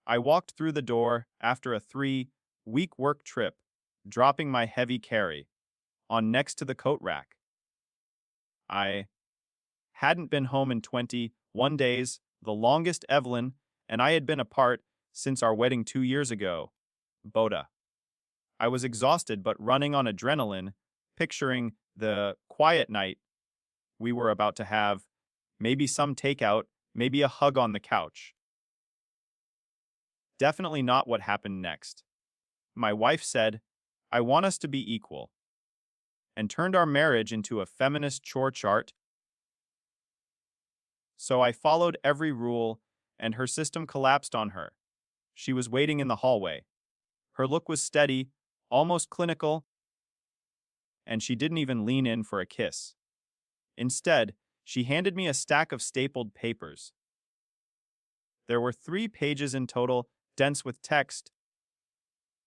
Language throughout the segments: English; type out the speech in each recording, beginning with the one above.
I walked through the door after a 3-week work trip, dropping my heavy carry on next to the coat rack. I hadn't been home in 21 days, the longest Evelyn and I had been apart since our wedding 2 years ago. Boda. I was exhausted but running on adrenaline, picturing the quiet night we were about to have, maybe some takeout, maybe a hug on the couch. Definitely not what happened next. My wife said, "I want us to be equal," and turned our marriage into a feminist chore chart. So I followed every rule, and her system collapsed on her. She was waiting in the hallway. Her look was steady, almost clinical, and she didn't even lean in for a kiss. Instead, she handed me a stack of stapled papers. There were 3 pages in total, dense with text,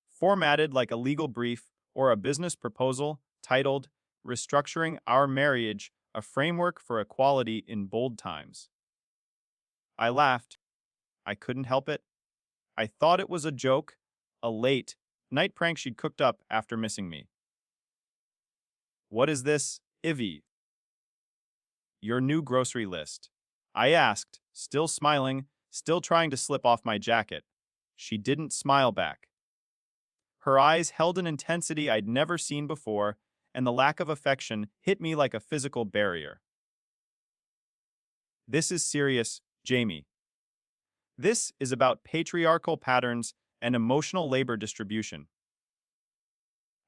formatted like a legal brief or a business proposal, titled "Restructuring Our Marriage, a Framework for Equality in Bold Times." I laughed. I couldn't help it. I thought it was a joke, a late night prank she'd cooked up after missing me. "What is this, Ivy?" "Your new grocery list," I asked, still smiling, still trying to slip off my jacket. She didn't smile back. Her eyes held an intensity I'd never seen before, and the lack of affection hit me like a physical barrier. "This is serious, Jamie. This is about patriarchal patterns and emotional labor distribution."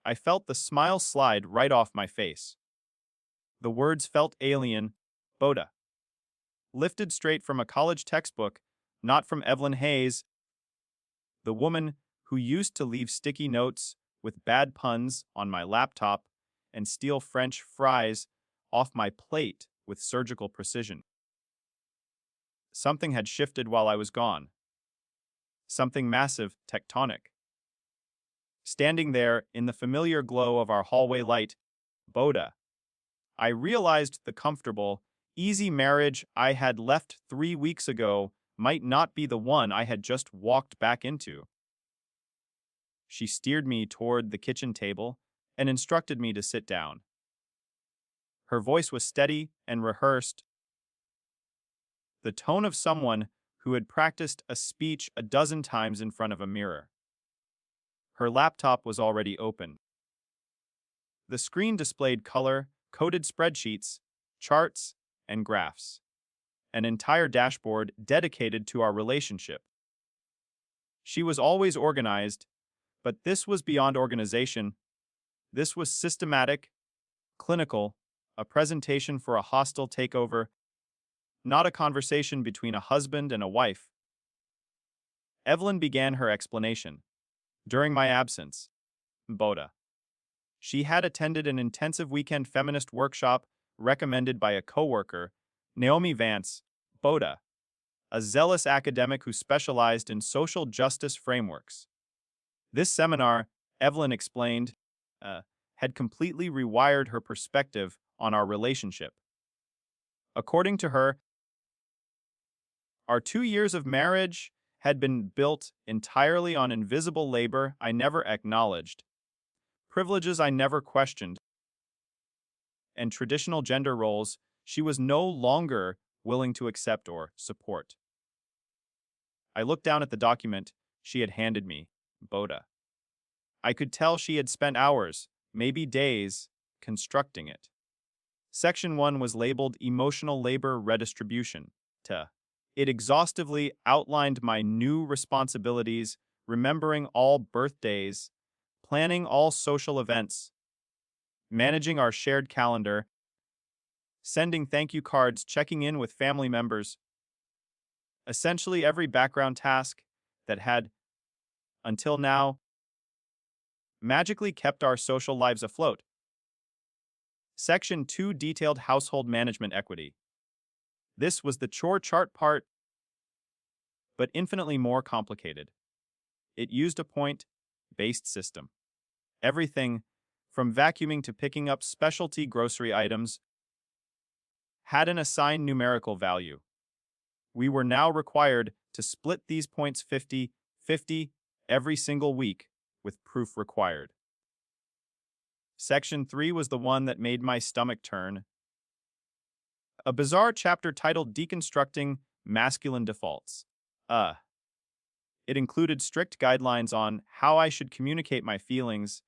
I felt the smile slide right off my face. The words felt alien, Boda. Lifted straight from a college textbook, not from Evelyn Hayes, the woman who used to leave sticky notes with bad puns on my laptop and steal French fries off my plate with surgical precision. Something had shifted while I was gone. Something massive, tectonic. Standing there in the familiar glow of our hallway light, Boda, I realized the comfortable, easy marriage I had left 3 weeks ago might not be the one I had just walked back into. She steered me toward the kitchen table and instructed me to sit down. Her voice was steady and rehearsed, the tone of someone who had practiced a speech a dozen times in front of a mirror. Her laptop was already open. The screen displayed color-coded spreadsheets, charts, and graphs. An entire dashboard dedicated to our relationship. She was always organized, but this was beyond organization. This was systematic, clinical, a presentation for a hostile takeover, not a conversation between a husband and a wife. Evelyn began her explanation. During my absence, Boda. She had attended an intensive weekend feminist workshop recommended by a coworker, Naomi Vance, Boda, a zealous academic who specialized in social justice frameworks. This seminar, Evelyn explained, had completely rewired her perspective on our relationship. According to her, our 2 years of marriage had been built entirely on invisible labor I never acknowledged, privileges I never questioned, and traditional gender roles she was no longer willing to accept or support. I looked down at the document she had handed me, Boda. I could tell she had spent hours, maybe days, constructing it. Section 1 was labeled Emotional Labor Redistribution. It exhaustively outlined my new responsibilities, remembering all birthdays, planning all social events, managing our shared calendar, sending thank you cards, checking in with family members. Essentially every background task that had, until now, magically kept our social lives afloat. Section 2 detailed household management equity. This was the chore chart part, but infinitely more complicated. It used a point-based system. Everything, from vacuuming to picking up specialty grocery items, had an assigned numerical value. We were now required to split these points 50-50 every single week, with proof required. Section 3 was the one that made my stomach turn. A bizarre chapter titled Deconstructing Masculine Defaults. It included strict guidelines on how I should communicate my feelings,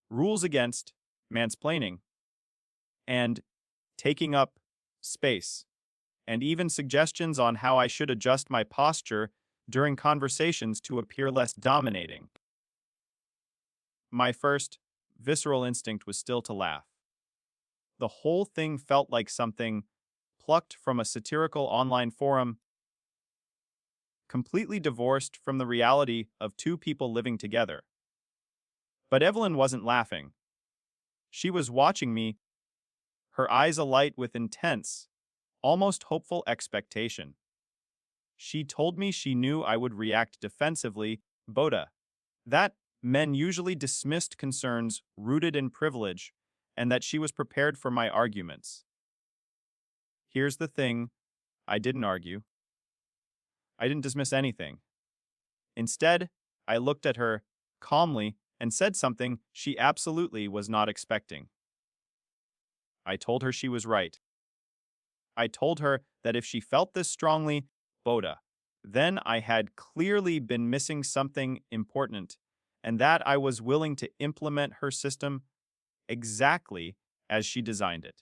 rules against mansplaining, and taking up space, and even suggestions on how I should adjust my posture during conversations to appear less dominating. My first visceral instinct was still to laugh. The whole thing felt like something plucked from a satirical online forum, completely divorced from the reality of two people living together. But Evelyn wasn't laughing. She was watching me, her eyes alight with intense, almost hopeful expectation. She told me she knew I would react defensively, that men usually dismissed concerns rooted in privilege, and that she was prepared for my arguments. Here's the thing, I didn't argue. I didn't dismiss anything. Instead, I looked at her calmly and said something she absolutely was not expecting. I told her she was right. I told her that if she felt this strongly, then I had clearly been missing something important, and that I was willing to implement her system exactly as she designed it.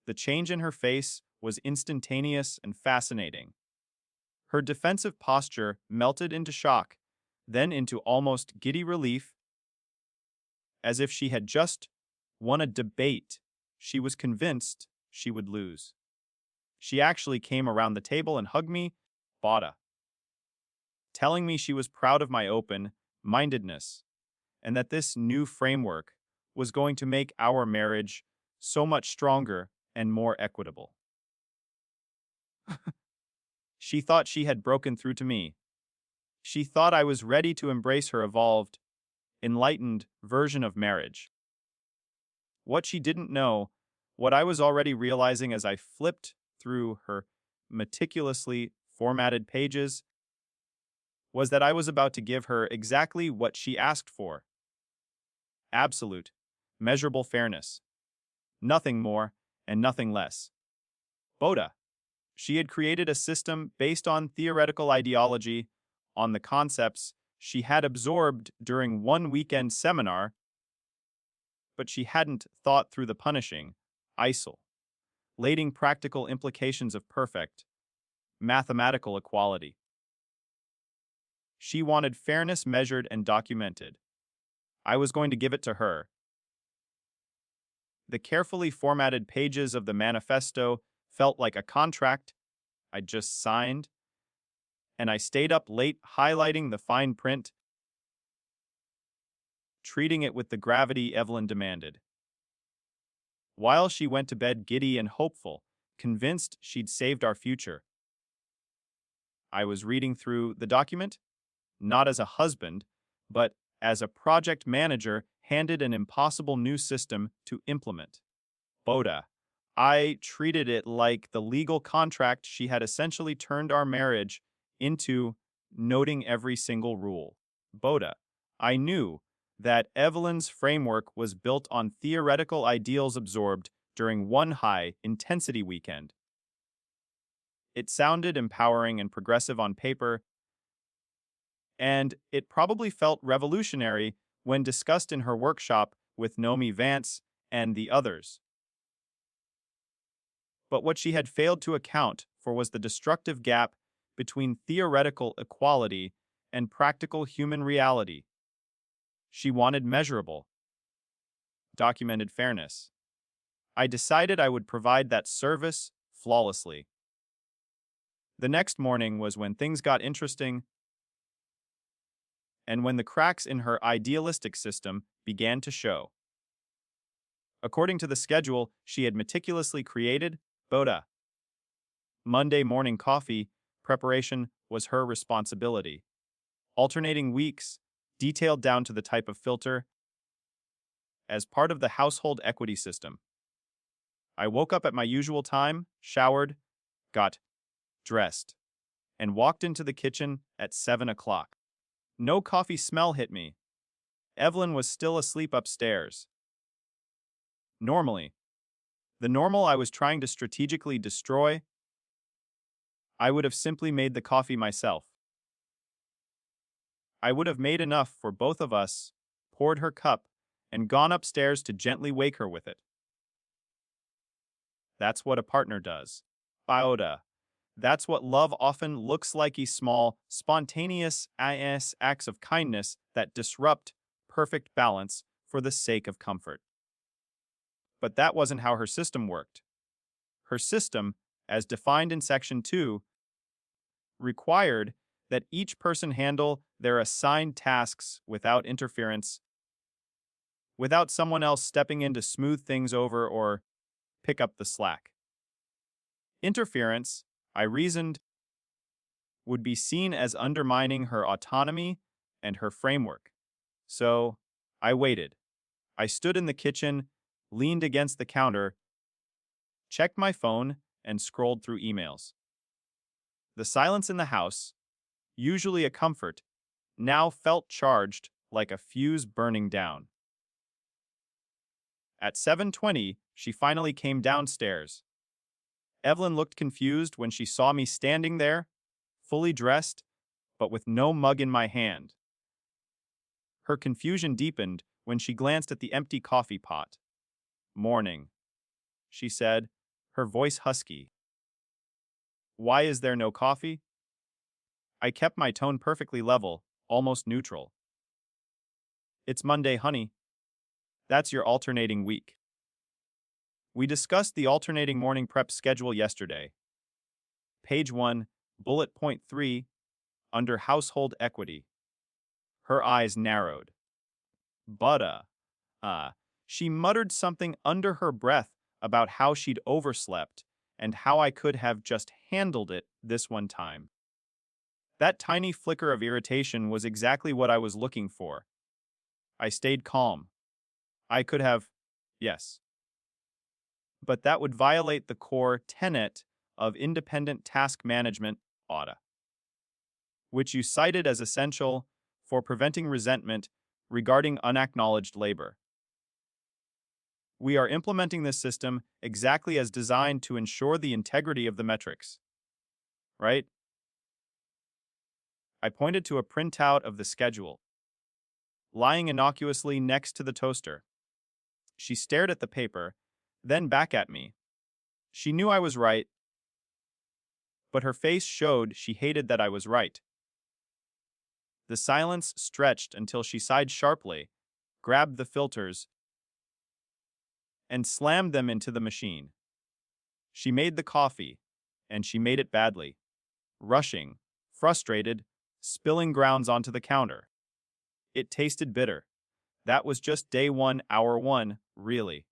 The change in her face was instantaneous and fascinating. Her defensive posture melted into shock, then into almost giddy relief, as if she had just won a debate she was convinced she would lose. She actually came around the table and hugged me, telling me she was proud of my open-mindedness, and that this new framework was going to make our marriage so much stronger and more equitable. She thought she had broken through to me. She thought I was ready to embrace her evolved, enlightened version of marriage. What she didn't know, what I was already realizing as I flipped through her meticulously formatted pages, was that I was about to give her exactly what she asked for. Absolute, measurable fairness. Nothing more and nothing less. She had created a system based on theoretical ideology, on the concepts she had absorbed during one weekend seminar, but she hadn't thought through the punishing, isolating practical implications of perfect, mathematical equality. She wanted fairness measured and documented. I was going to give it to her. The carefully formatted pages of the manifesto felt like a contract I'd just signed, and I stayed up late highlighting the fine print, treating it with the gravity Evelyn demanded. While she went to bed giddy and hopeful, convinced she'd saved our future, I was reading through the document, not as a husband, but as a project manager handed an impossible new system to implement. I treated it like the legal contract she had essentially turned our marriage into, noting every single rule. I knew that Evelyn's framework was built on theoretical ideals absorbed during one high-intensity weekend. It sounded empowering and progressive on paper, and it probably felt revolutionary when discussed in her workshop with Nomi Vance and the others. But what she had failed to account for was the destructive gap between theoretical equality and practical human reality. She wanted measurable, documented fairness. I decided I would provide that service flawlessly. The next morning was when things got interesting, and when the cracks in her idealistic system began to show. According to the schedule she had meticulously created, Monday morning coffee preparation was her responsibility. Alternating weeks, detailed down to the type of filter, as part of the household equity system. I woke up at my usual time, showered, got dressed, and walked into the kitchen at 7 o'clock. No coffee smell hit me. Evelyn was still asleep upstairs. Normally, the normal I was trying to strategically destroy, I would have simply made the coffee myself. I would have made enough for both of us, poured her cup, and gone upstairs to gently wake her with it. That's what a partner does. Iota. That's what love often looks like, small, spontaneous acts of kindness that disrupt perfect balance for the sake of comfort. But that wasn't how her system worked. Her system, as defined in Section 2, required that each person handle their assigned tasks without interference, without someone else stepping in to smooth things over or pick up the slack. Interference, I reasoned, would be seen as undermining her autonomy and her framework. So, I waited. I stood in the kitchen, leaned against the counter, checked my phone, and scrolled through emails. The silence in the house, usually a comfort, now felt charged like a fuse burning down. At 7:20, she finally came downstairs. Evelyn looked confused when she saw me standing there, fully dressed, but with no mug in my hand. Her confusion deepened when she glanced at the empty coffee pot. "Morning," she said, her voice husky. "Why is there no coffee?" I kept my tone perfectly level, almost neutral. "It's Monday, honey. That's your alternating week." We discussed the alternating morning prep schedule yesterday. Page 1, bullet point 3, under household equity. Her eyes narrowed. But, she muttered something under her breath about how she'd overslept and how I could have just handled it this one time. That tiny flicker of irritation was exactly what I was looking for. I stayed calm. I could have, yes. But that would violate the core tenet of independent task management, AUDA, which you cited as essential for preventing resentment regarding unacknowledged labor. We are implementing this system exactly as designed to ensure the integrity of the metrics. Right? I pointed to a printout of the schedule, lying innocuously next to the toaster. She stared at the paper, then back at me. She knew I was right, but her face showed she hated that I was right. The silence stretched until she sighed sharply, grabbed the filters, and slammed them into the machine. She made the coffee, and she made it badly. Rushing, frustrated, spilling grounds onto the counter. It tasted bitter. That was just day 1, hour 1, really.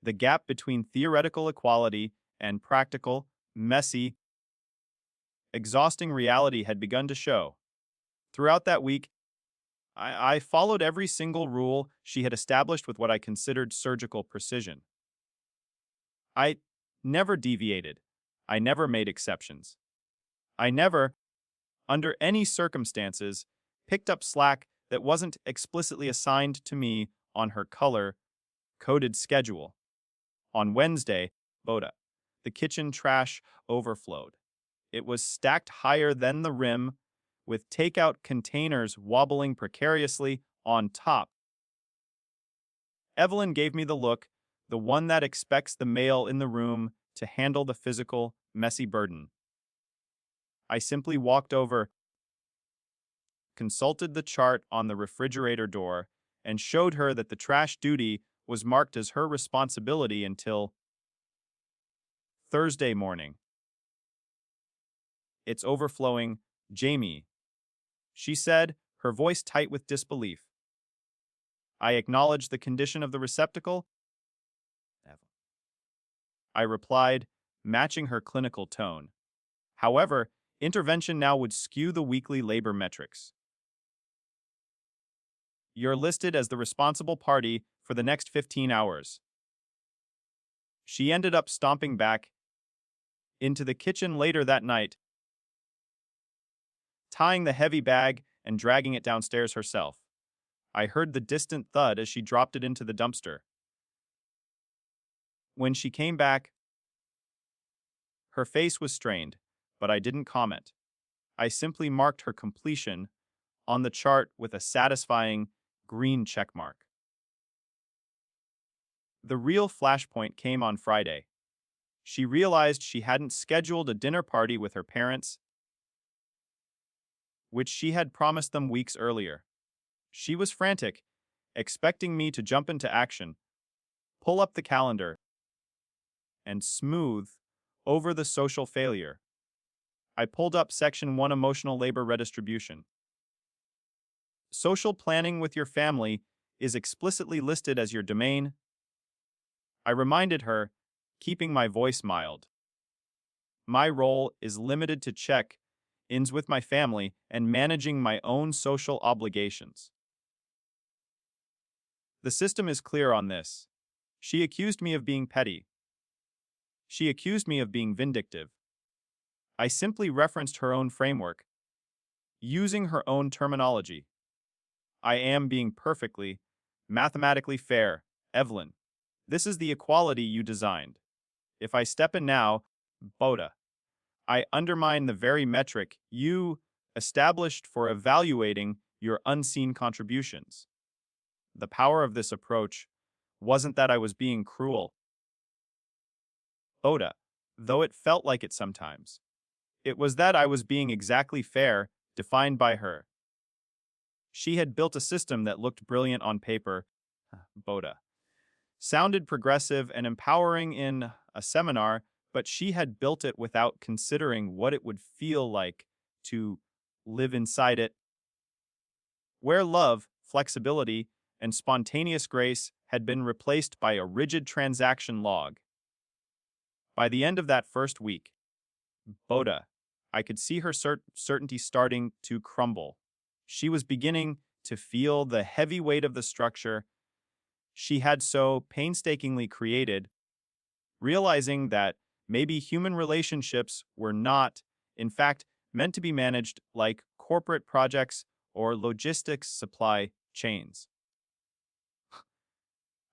The gap between theoretical equality and practical, messy, exhausting reality had begun to show. Throughout that week, I followed every single rule she had established with what I considered surgical precision. I never deviated. I never made exceptions. I never, under any circumstances, picked up slack that wasn't explicitly assigned to me on her color-coded schedule. On Wednesday, the kitchen trash overflowed. It was stacked higher than the rim, with takeout containers wobbling precariously on top. Evelyn gave me the look, the one that expects the male in the room to handle the physical, messy burden. I simply walked over, consulted the chart on the refrigerator door, and showed her that the trash duty was marked as her responsibility until Thursday morning. "It's overflowing, Jamie," she said, her voice tight with disbelief. "I acknowledge the condition of the receptacle," I replied, matching her clinical tone. However, intervention now would skew the weekly labor metrics. "You're listed as the responsible party for the next 15 hours. She ended up stomping back, into the kitchen later that night, tying the heavy bag and dragging it downstairs herself. I heard the distant thud as she dropped it into the dumpster. When she came back, her face was strained, but I didn't comment. I simply marked her completion on the chart with a satisfying green checkmark. The real flashpoint came on Friday. She realized she hadn't scheduled a dinner party with her parents, which she had promised them weeks earlier. She was frantic, expecting me to jump into action, pull up the calendar, and smooth over the social failure. I pulled up Section 1 Emotional Labor Redistribution. Social planning with your family is explicitly listed as your domain. I reminded her, keeping my voice mild. My role is limited to check-ins with my family and managing my own social obligations. The system is clear on this. She accused me of being petty. She accused me of being vindictive. I simply referenced her own framework, using her own terminology. I am being perfectly, mathematically fair, Evelyn. This is the equality you designed. If I step in now, Boda, I undermine the very metric you established for evaluating your unseen contributions. The power of this approach wasn't that I was being cruel, Boda, though it felt like it sometimes. It was that I was being exactly fair, defined by her. She had built a system that looked brilliant on paper, Boda, sounded progressive and empowering in a seminar, but she had built it without considering what it would feel like to live inside it, where love, flexibility, and spontaneous grace had been replaced by a rigid transaction log. By the end of that first week, Boda, I could see her certainty starting to crumble. She was beginning to feel the heavy weight of the structure she had so painstakingly created, realizing that maybe human relationships were not, in fact, meant to be managed like corporate projects or logistics supply chains.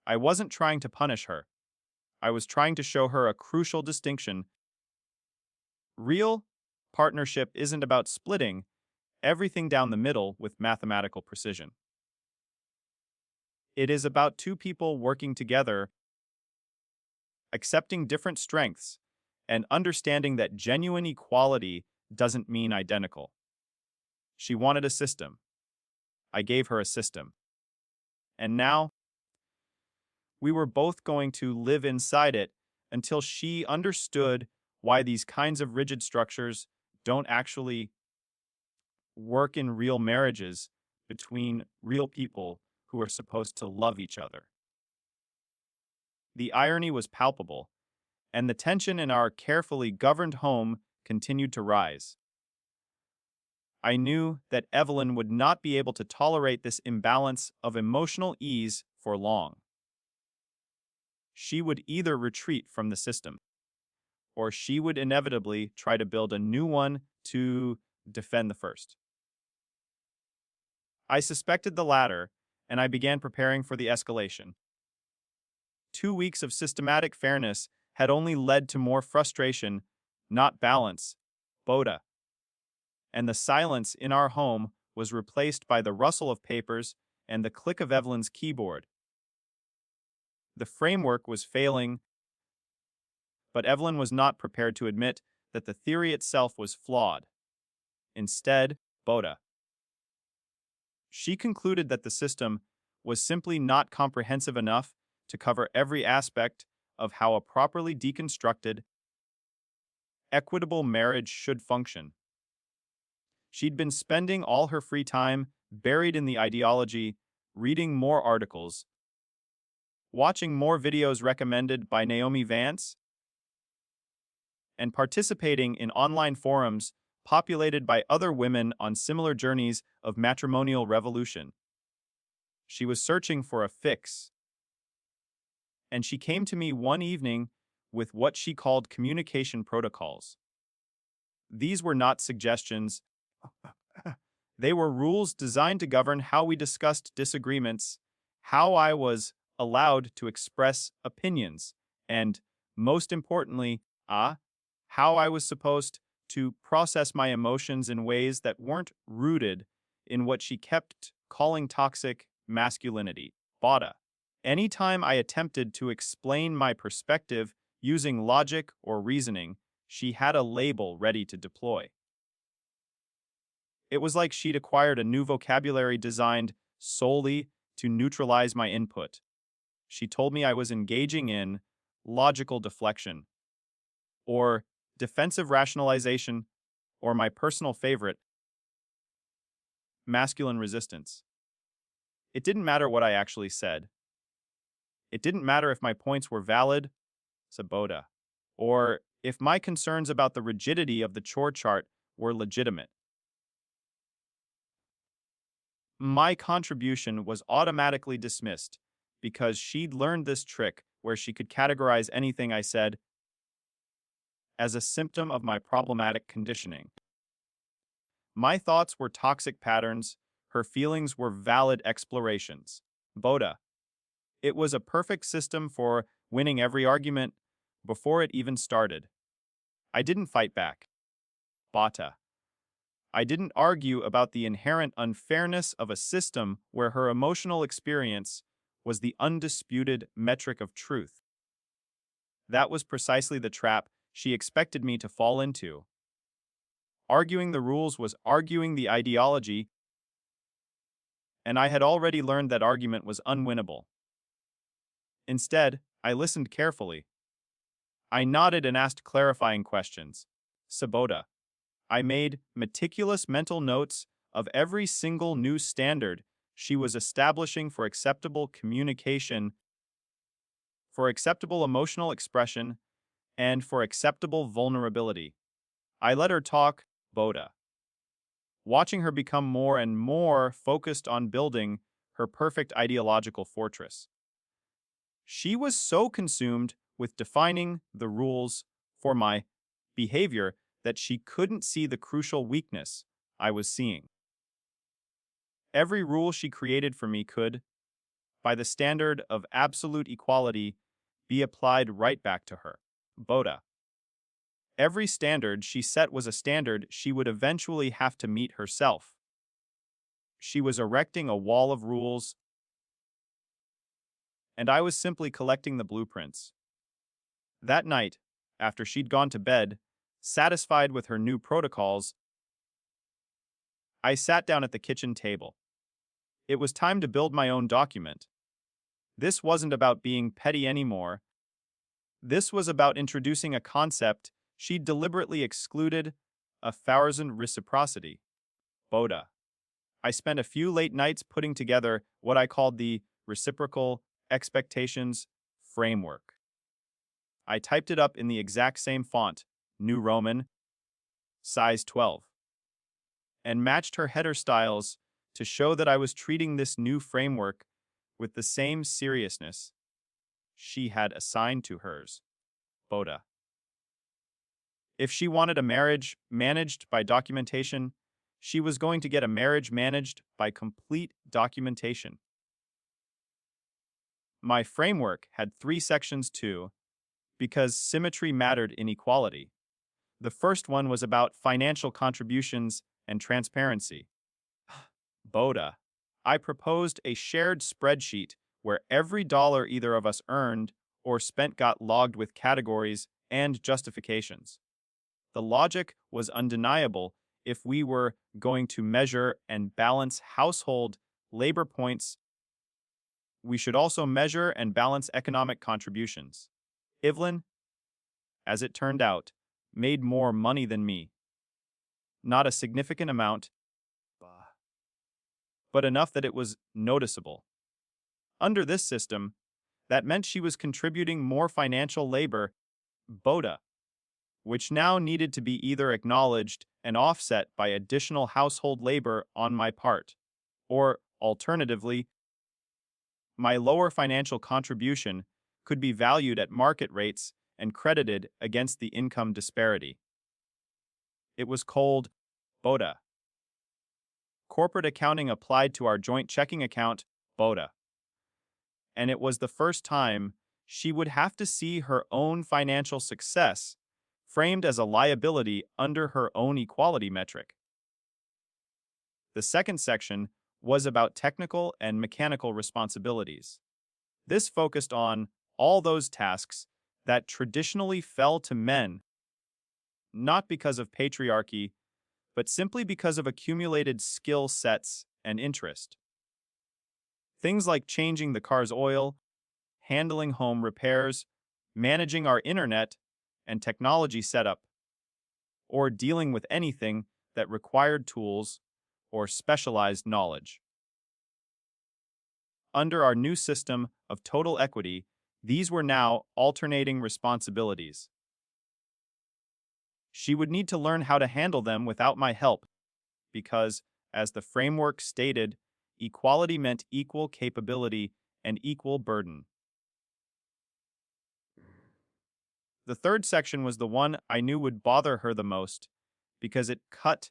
I wasn't trying to punish her. I was trying to show her a crucial distinction. Real partnership isn't about splitting everything down the middle with mathematical precision. It is about two people working together, accepting different strengths, and understanding that genuine equality doesn't mean identical. She wanted a system. I gave her a system. And now, we were both going to live inside it until she understood why these kinds of rigid structures don't actually work in real marriages between real people who are supposed to love each other. The irony was palpable, and the tension in our carefully governed home continued to rise. I knew that Evelyn would not be able to tolerate this imbalance of emotional ease for long. She would either retreat from the system, or she would inevitably try to build a new one to defend the first. I suspected the latter, and I began preparing for the escalation. 2 weeks of systematic fairness had only led to more frustration, not balance, Boda. And the silence in our home was replaced by the rustle of papers and the click of Evelyn's keyboard. The framework was failing, but Evelyn was not prepared to admit that the theory itself was flawed. Instead, Boda. She concluded that the system was simply not comprehensive enough to cover every aspect of how a properly deconstructed, equitable marriage should function. She'd been spending all her free time buried in the ideology, reading more articles, watching more videos recommended by Naomi Vance, and participating in online forums populated by other women on similar journeys of matrimonial revolution. She was searching for a fix, and she came to me one evening with what she called communication protocols. These were not suggestions. They were rules designed to govern how we discussed disagreements, how I was allowed to express opinions, and, most importantly, how I was supposed to process my emotions in ways that weren't rooted in what she kept calling toxic masculinity, bada. Anytime I attempted to explain my perspective using logic or reasoning, she had a label ready to deploy. It was like she'd acquired a new vocabulary designed solely to neutralize my input. She told me I was engaging in logical deflection, or defensive rationalization, or my personal favorite, masculine resistance. It didn't matter what I actually said. It didn't matter if my points were valid, Saboda, or if my concerns about the rigidity of the chore chart were legitimate. My contribution was automatically dismissed because she'd learned this trick where she could categorize anything I said as a symptom of my problematic conditioning. My thoughts were toxic patterns, her feelings were valid explorations. Boda. It was a perfect system for winning every argument before it even started. I didn't fight back. Bata. I didn't argue about the inherent unfairness of a system where her emotional experience was the undisputed metric of truth. That was precisely the trap she expected me to fall into. Arguing the rules was arguing the ideology, and I had already learned that argument was unwinnable. Instead, I listened carefully. I nodded and asked clarifying questions. Saboda. I made meticulous mental notes of every single new standard she was establishing for acceptable communication, for acceptable emotional expression, and for acceptable vulnerability. I let her talk, Boda, watching her become more and more focused on building her perfect ideological fortress. She was so consumed with defining the rules for my behavior that she couldn't see the crucial weakness I was seeing. Every rule she created for me could, by the standard of absolute equality, be applied right back to her. Boda. Every standard she set was a standard she would eventually have to meet herself. She was erecting a wall of rules, and I was simply collecting the blueprints. That night, after she'd gone to bed, satisfied with her new protocols, I sat down at the kitchen table. It was time to build my own document. This wasn't about being petty anymore. This was about introducing a concept she'd deliberately excluded, a thousand reciprocity. Boda. I spent a few late nights putting together what I called the Reciprocal Expectations Framework. I typed it up in the exact same font, New Roman, size 12, and matched her header styles to show that I was treating this new framework with the same seriousness she had assigned to hers. Boda. If she wanted a marriage managed by documentation, she was going to get a marriage managed by complete documentation. My framework had 3 sections too, because symmetry mattered in equality. The first one was about financial contributions and transparency. Boda. I proposed a shared spreadsheet where every dollar either of us earned or spent got logged with categories and justifications. The logic was undeniable if we were going to measure and balance household labor points. We should also measure and balance economic contributions. Evelyn, as it turned out, made more money than me. Not a significant amount, but enough that it was noticeable. Under this system, that meant she was contributing more financial labor, Boda, which now needed to be either acknowledged and offset by additional household labor on my part, or, alternatively, my lower financial contribution could be valued at market rates and credited against the income disparity. It was called BODA. Corporate accounting applied to our joint checking account, BODA. And it was the first time she would have to see her own financial success framed as a liability under her own equality metric. The second section was about technical and mechanical responsibilities. This focused on all those tasks that traditionally fell to men, not because of patriarchy, but simply because of accumulated skill sets and interest. Things like changing the car's oil, handling home repairs, managing our internet and technology setup, or dealing with anything that required tools or specialized knowledge. Under our new system of total equity, these were now alternating responsibilities. She would need to learn how to handle them without my help, because, as the framework stated, equality meant equal capability and equal burden. The third section was the one I knew would bother her the most, because it cut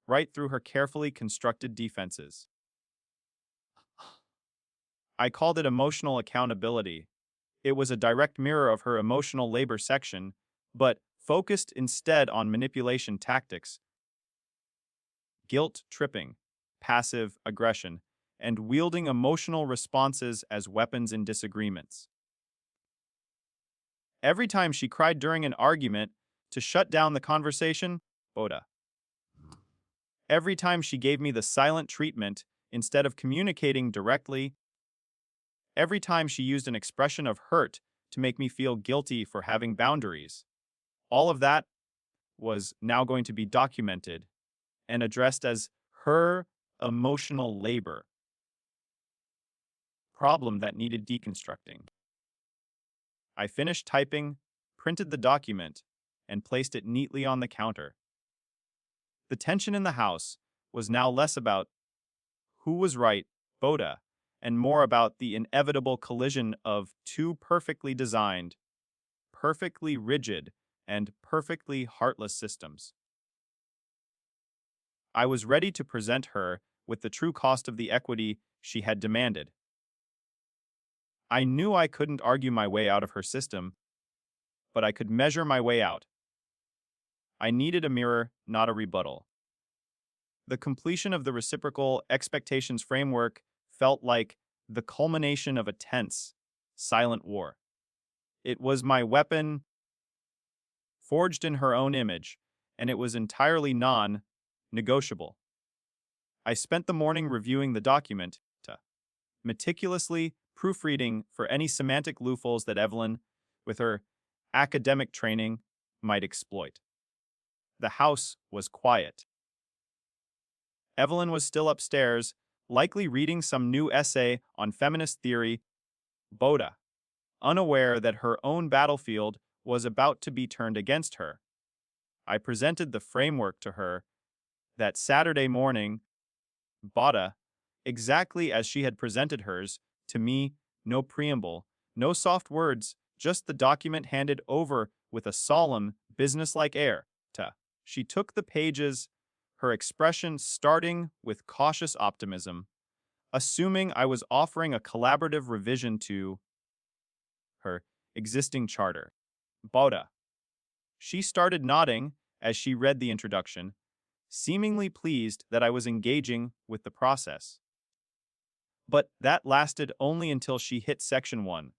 right through her carefully constructed defenses. I called it emotional accountability. It was a direct mirror of her emotional labor section, but focused instead on manipulation tactics, guilt tripping, passive aggression, and wielding emotional responses as weapons in disagreements. Every time she cried during an argument to shut down the conversation, Boda. Every time she gave me the silent treatment instead of communicating directly, every time she used an expression of hurt to make me feel guilty for having boundaries, all of that was now going to be documented and addressed as her emotional labor, problem that needed deconstructing. I finished typing, printed the document, and placed it neatly on the counter. The tension in the house was now less about who was right, Boda, and more about the inevitable collision of two perfectly designed, perfectly rigid, and perfectly heartless systems. I was ready to present her with the true cost of the equity she had demanded. I knew I couldn't argue my way out of her system, but I could measure my way out. I needed a mirror, not a rebuttal. The completion of the Reciprocal Expectations Framework felt like the culmination of a tense, silent war. It was my weapon, forged in her own image, and it was entirely non-negotiable. I spent the morning reviewing the document, meticulously proofreading for any semantic loopholes that Evelyn, with her academic training, might exploit. The house was quiet. Evelyn was still upstairs, likely reading some new essay on feminist theory, Boda, unaware that her own battlefield was about to be turned against her. I presented the framework to her that Saturday morning, Boda, exactly as she had presented hers to me, no preamble, no soft words, just the document handed over with a solemn, businesslike air. She took the pages, her expression starting with cautious optimism, assuming I was offering a collaborative revision to her existing charter. Boda. She started nodding as she read the introduction, seemingly pleased that I was engaging with the process. But that lasted only until she hit section 1.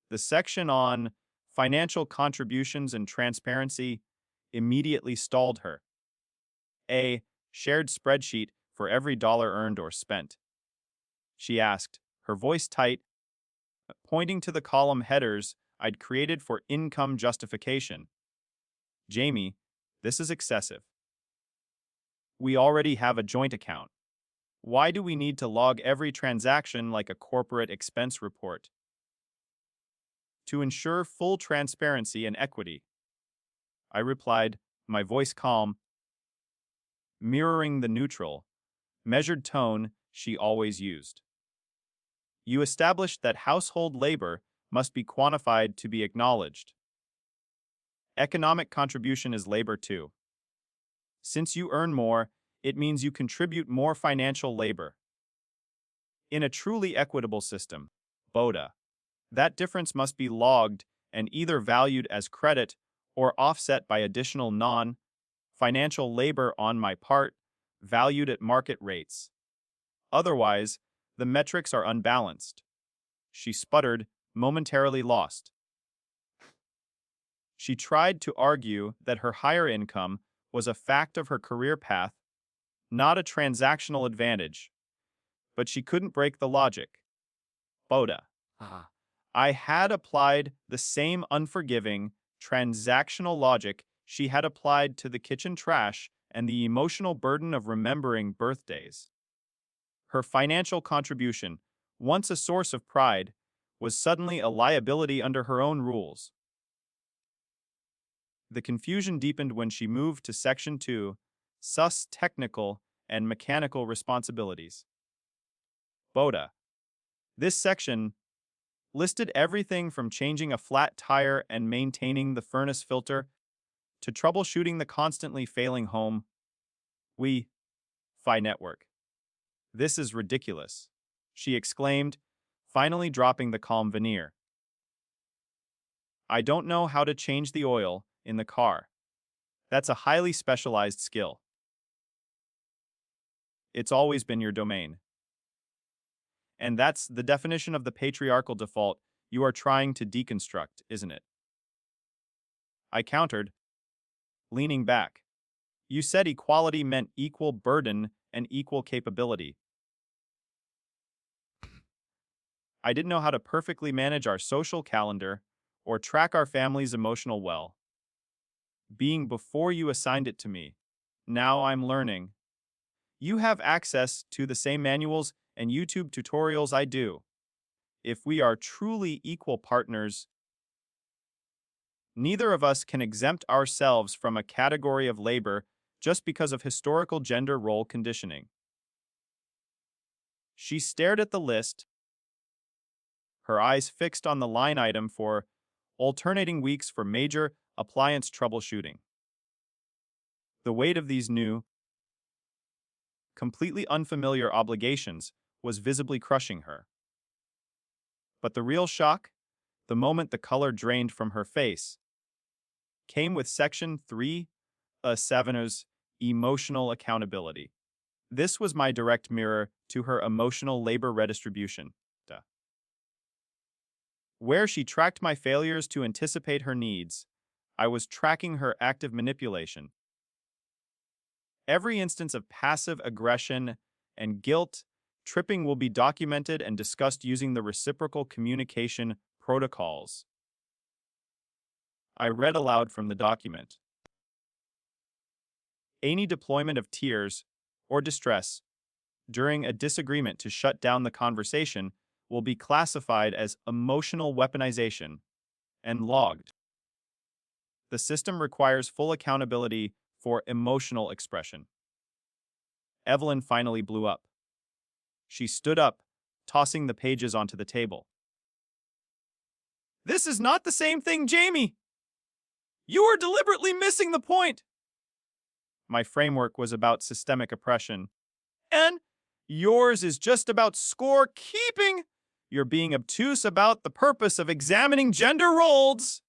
The section on financial contributions and transparency immediately stalled her. A shared spreadsheet for every dollar earned or spent. She asked, her voice tight, pointing to the column headers I'd created for income justification. Jamie, this is excessive. We already have a joint account. Why do we need to log every transaction like a corporate expense report? To ensure full transparency and equity. I replied, my voice calm, mirroring the neutral, measured tone she always used. You established that household labor must be quantified to be acknowledged. Economic contribution is labor too. Since you earn more, it means you contribute more financial labor. In a truly equitable system, BODA, that difference must be logged and either valued as credit or offset by additional non-financial labor on my part, valued at market rates. Otherwise, the metrics are unbalanced. She sputtered, momentarily lost. She tried to argue that her higher income was a fact of her career path, not a transactional advantage, but she couldn't break the logic. BODA. I had applied the same unforgiving, transactional logic she had applied to the kitchen trash and the emotional burden of remembering birthdays. Her financial contribution, once a source of pride, was suddenly a liability under her own rules. The confusion deepened when she moved to Section 2, sus technical and mechanical responsibilities. BODA. This section listed everything from changing a flat tire and maintaining the furnace filter to troubleshooting the constantly failing home Wi-Fi network. This is ridiculous, she exclaimed, finally dropping the calm veneer. I don't know how to change the oil in the car. That's a highly specialized skill. It's always been your domain. And that's the definition of the patriarchal default you are trying to deconstruct, isn't it? I countered, leaning back. You said equality meant equal burden and equal capability. I didn't know how to perfectly manage our social calendar or track our family's emotional well-being before you assigned it to me. Now I'm learning. You have access to the same manuals and YouTube tutorials I do. If we are truly equal partners, neither of us can exempt ourselves from a category of labor just because of historical gender role conditioning. She stared at the list, her eyes fixed on the line item for alternating weeks for major appliance troubleshooting. The weight of these new, completely unfamiliar obligations was visibly crushing her. But the real shock, the moment the color drained from her face, came with Section 3-7's emotional accountability. This was my direct mirror to her emotional labor redistribution, where she tracked my failures to anticipate her needs. I was tracking her active manipulation. Every instance of passive aggression and guilt tripping will be documented and discussed using the reciprocal communication protocols. I read aloud from the document. Any deployment of tears or distress during a disagreement to shut down the conversation will be classified as emotional weaponization and logged. The system requires full accountability for emotional expression. Evelyn finally blew up. She stood up, tossing the pages onto the table. This is not the same thing, Jamie! You are deliberately missing the point! My framework was about systemic oppression. And yours is just about score-keeping! You're being obtuse about the purpose of examining gender roles!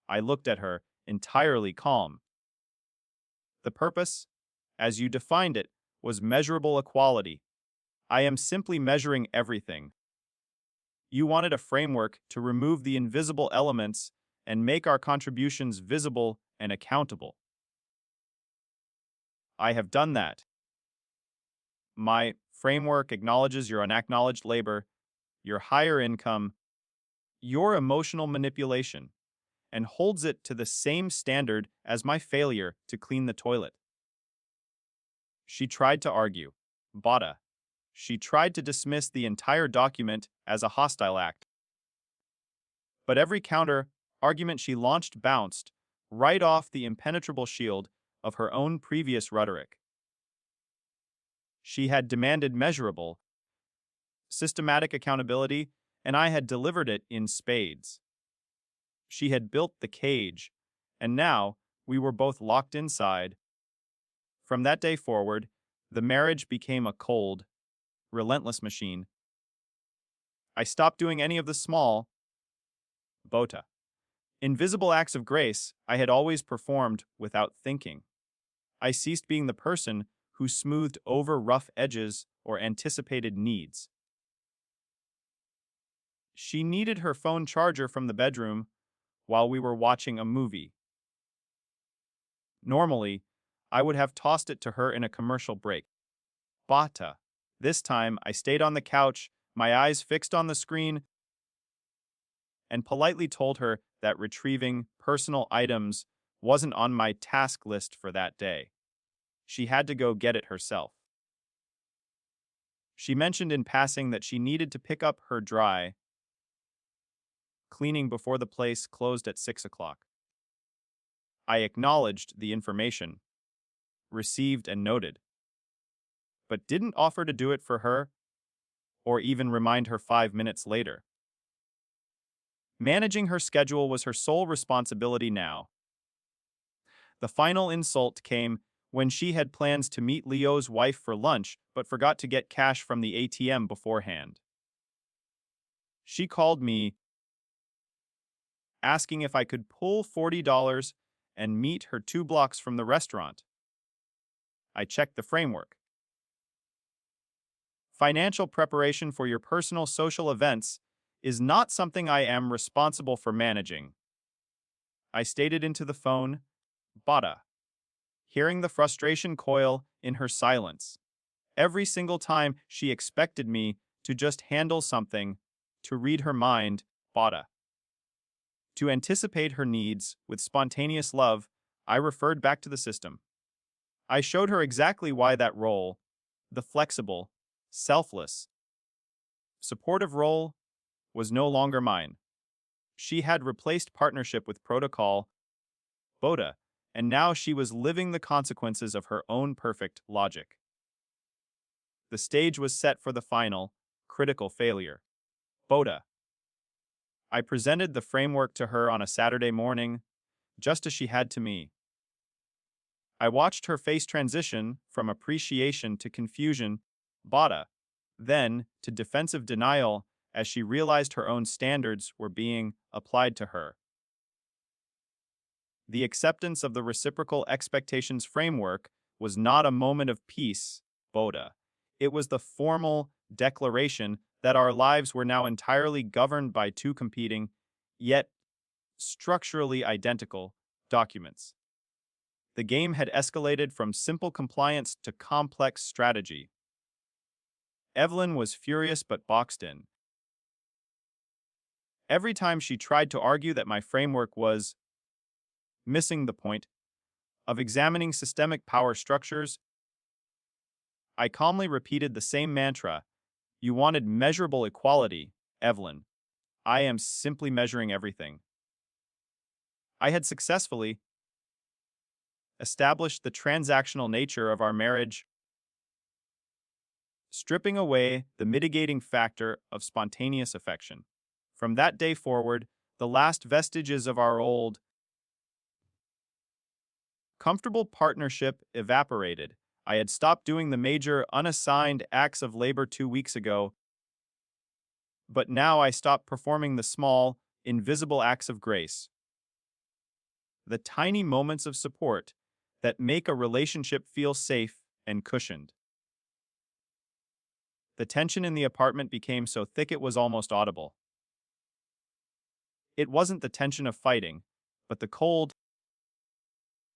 I looked at her, entirely calm. The purpose, as you defined it, was measurable equality. I am simply measuring everything. You wanted a framework to remove the invisible elements and make our contributions visible and accountable. I have done that. My framework acknowledges your unacknowledged labor, your higher income, your emotional manipulation, and holds it to the same standard as my failure to clean the toilet. She tried to argue. BODA. She tried to dismiss the entire document as a hostile act. But every counter-argument she launched bounced right off the impenetrable shield of her own previous rhetoric. She had demanded measurable, systematic accountability and I had delivered it in spades. She had built the cage, and now we were both locked inside. From that day forward, the marriage became a cold, relentless machine. I stopped doing any of the small, bota, invisible acts of grace I had always performed without thinking. I ceased being the person who smoothed over rough edges or anticipated needs. She needed her phone charger from the bedroom while we were watching a movie. Normally, I would have tossed it to her in a commercial break. Bata. This time, I stayed on the couch, my eyes fixed on the screen, and politely told her that retrieving personal items wasn't on my task list for that day. She had to go get it herself. She mentioned in passing that she needed to pick up her dry cleaning before the place closed at 6 o'clock. I acknowledged the information, received and noted, but didn't offer to do it for her or even remind her 5 minutes later. Managing her schedule was her sole responsibility now. The final insult came when she had plans to meet Leo's wife for lunch but forgot to get cash from the ATM beforehand. She called me asking if I could pull $40 and meet her 2 blocks from the restaurant. I checked the framework. Financial preparation for your personal social events is not something I am responsible for managing. I stated into the phone, Bada, hearing the frustration coil in her silence. Every single time she expected me to just handle something, to read her mind, Bada. To anticipate her needs with spontaneous love, I referred back to the system. I showed her exactly why that role, the flexible, selfless, supportive role, was no longer mine. She had replaced partnership with protocol, Boda, and now she was living the consequences of her own perfect logic. The stage was set for the final, critical failure. Boda. I presented the framework to her on a Saturday morning, just as she had to me. I watched her face transition from appreciation to confusion, Bada, then to defensive denial as she realized her own standards were being applied to her. The acceptance of the Reciprocal Expectations Framework was not a moment of peace, Boda. It was the formal declaration that our lives were now entirely governed by two competing, yet structurally identical, documents. The game had escalated from simple compliance to complex strategy. Evelyn was furious but boxed in. Every time she tried to argue that my framework was missing the point of examining systemic power structures, I calmly repeated the same mantra. You wanted measurable equality, Evelyn. I am simply measuring everything. I had successfully established the transactional nature of our marriage, stripping away the mitigating factor of spontaneous affection. From that day forward, the last vestiges of our old, comfortable partnership evaporated. I had stopped doing the major unassigned acts of labor 2 weeks ago, but now I stopped performing the small, invisible acts of grace. The tiny moments of support that make a relationship feel safe and cushioned. The tension in the apartment became so thick it was almost audible. It wasn't the tension of fighting, but the cold,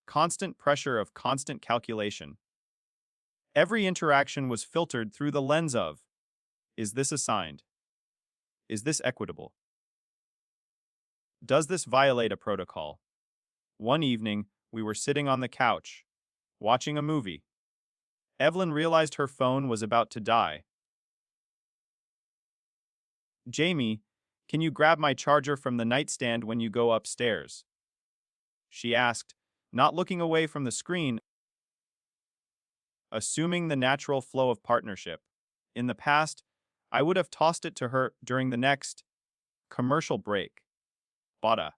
constant pressure of constant calculation. Every interaction was filtered through the lens of, is this assigned? Is this equitable? Does this violate a protocol? One evening, we were sitting on the couch, watching a movie. Evelyn realized her phone was about to die. Jamie, can you grab my charger from the nightstand when you go upstairs? She asked, not looking away from the screen, assuming the natural flow of partnership. In the past, I would have tossed it to her during the next commercial break. Bada.